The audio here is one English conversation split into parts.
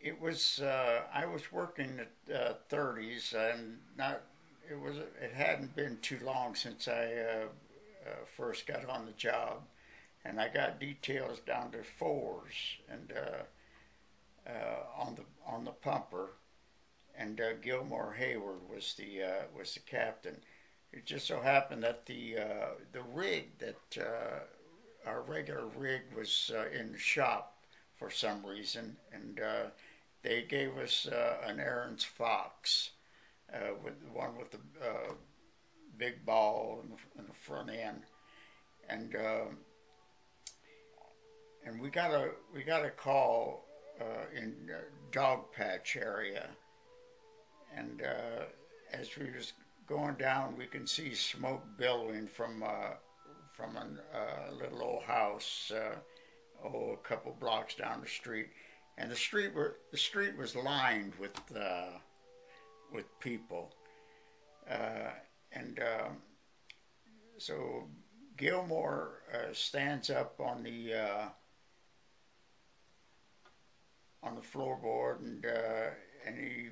it was I was working at 30s, and not it hadn't been too long since I first got on the job, and I got details down to fours and on the pumper, and Gilmore Hayward was the captain. It just so happened that the rig that our regular rig was in the shop for some reason, and they gave us an Aaron's Fox, with one with the big ball in the front end, and we got a call in dog patch area, and as we was going down, we can see smoke billowing from a little old house, a couple blocks down the street, and the street was lined with people, and so Gilmore stands up on the floorboard, and he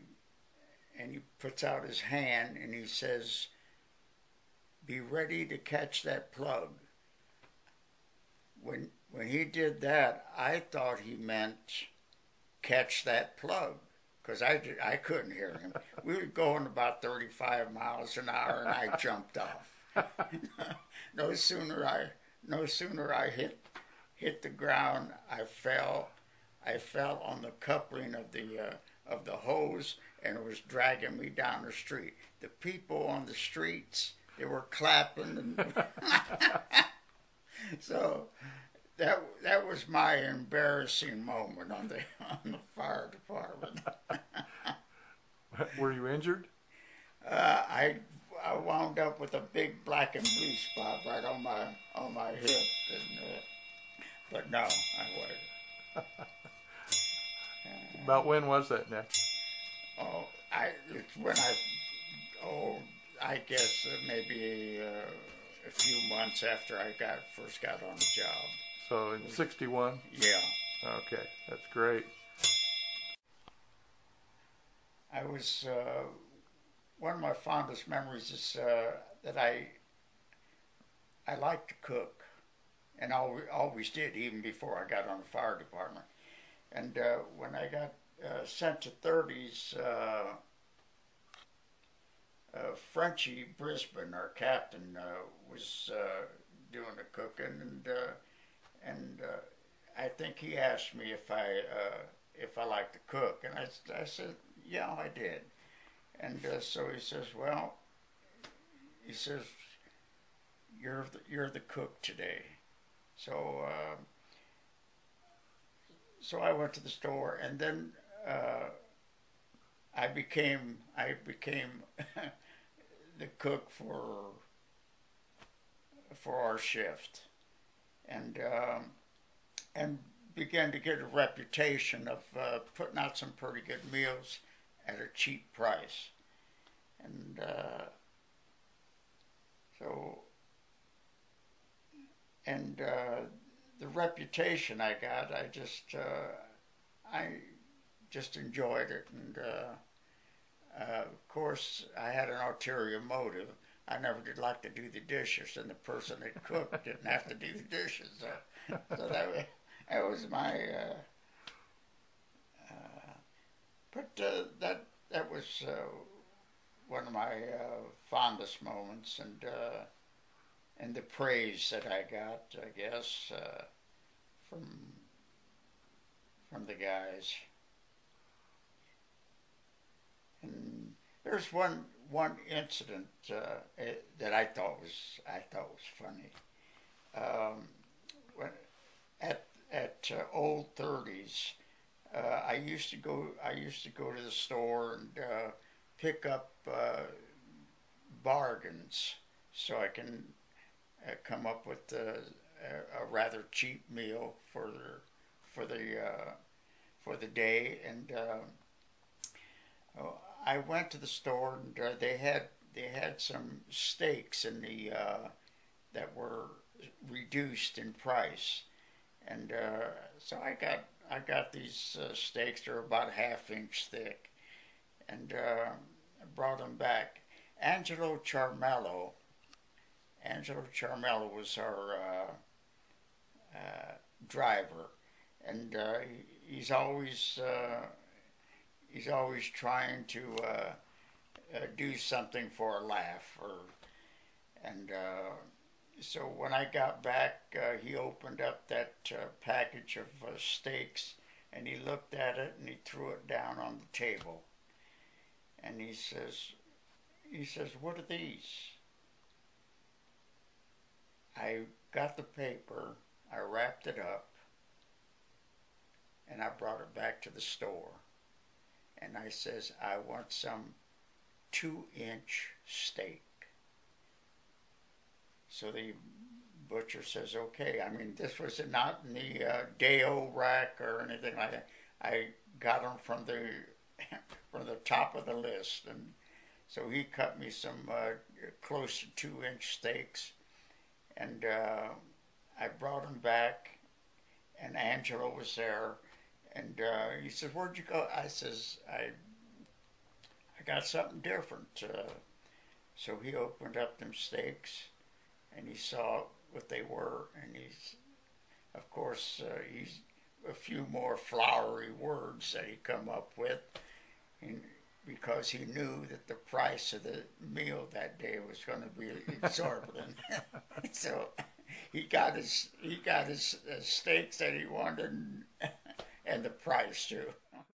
puts out his hand and he says, "Be ready to catch that plug." When he did that, I thought he meant catch that plug, because I couldn't hear him. We were going about 35 miles an hour, and I jumped off. No sooner I hit the ground, I fell on the coupling of the hose, and it was dragging me down the street. The people on the streets, they were clapping, and so that was my embarrassing moment on the fire department. Were you injured? I wound up with a big black and blue spot right on my hip, and, but no, I wasn't. About when was that, Nick? It's when I guess maybe a few months after I first got on the job. So in '61? Yeah. Okay, that's great. I was one of my fondest memories is that I like to cook, and always did, even before I got on the fire department. And when I got sent to 30s, Frenchie Brisbane, our captain, was doing the cooking, and I think he asked me if I liked to cook, and I said, yeah, I did. And so he says, well, he says, you're the cook today. So so I went to the store, and then I became the cook for our shift, and began to get a reputation of putting out some pretty good meals at a cheap price, and the reputation I got, I just enjoyed it, and of course I had an ulterior motive. I never did like to do the dishes, and the person that cooked didn't have to do the dishes, so that was my. But that was one of my fondest moments, and the praise that I got, I guess, from the guys. And there's one incident that I thought was funny. When at Old 30s, I used to go to the store and pick up bargains so I can come up with a rather cheap meal for the day. And I went to the store, and they had some steaks in that were reduced in price, and so I I got these steaks. They're about ½ inch thick, and I brought them back. Angelo Charmello. Angelo Charmello was our driver, and he's always trying to do something for a laugh, and so when I got back, he opened up that package of steaks, and he looked at it and he threw it down on the table, and he says, "What are these?" I got the paper, I wrapped it up, and I brought it back to the store. And I says, "I want some 2-inch steak." So the butcher says, "Okay." I mean, this was not in the Deo rack or anything like that. I got them from the top of the list, and so he cut me some close to 2-inch steaks, and I brought them back, and Angelo was there, and he said, "Where'd you go?" I says, I got something different." So he opened up them steaks, and he saw what they were, and he's a few more flowery words that he come up with, and because he knew that the price of the meal that day was going to be exorbitant. So he got his steaks that he wanted, and the price too.